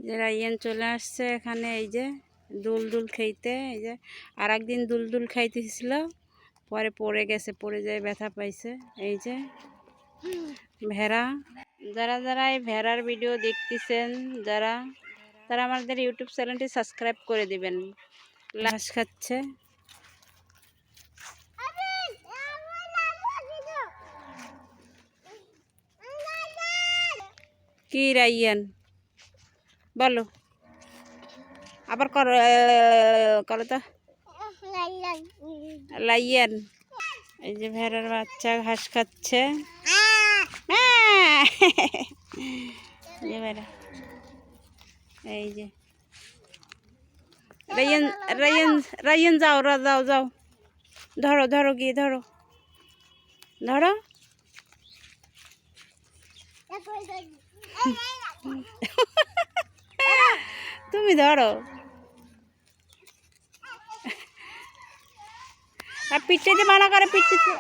যে রাইয়ান চলে আসছে এখানে, এই যে দুল খাইতে। এই যে আর একদিন দুল খাইতেছিল, পরে পড়ে গেছে, পড়ে যায় ব্যথা পাইছে। এই যে ভেড়া, যারা এই ভেড়ার ভিডিও দেখতেছেন তারা আমাদের ইউটিউব চ্যানেলটি সাবস্ক্রাইব করে দিবেন। ঘাস খাচ্ছে। কি রাইয়ান বলো, আবার করো করো তো লাইয়ান। এই যে ভেড়ার বাচ্চা ঘাস খাচ্ছে। এই যে রাইয়ান রাইয়ান রাইয়ান যাও যাও, ধরো গিয়ে ধরো। তুমি ধরো, আর পিঠেতে মানা করে, পিঠেতে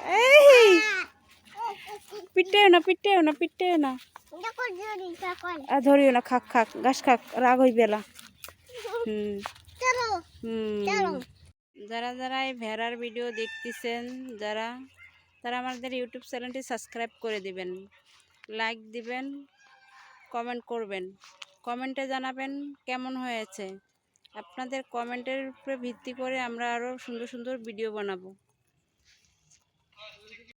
পিটেও না আর ধরিও না, খাক ঘাস খাক, রাগ হই বেলা। যারা এই ভেড়ার ভিডিও দেখতেছেন তারা আমাদের ইউটিউব চ্যানেলটি সাবস্ক্রাইব করে দিবেন, লাইক দিবেন, কমেন্ট করবেন, কমেন্টে জানাবেন কেমন হয়েছে। আপনাদের কমেন্টের উপরে ভিত্তি করে আমরা আরও সুন্দর ভিডিও বানাবো।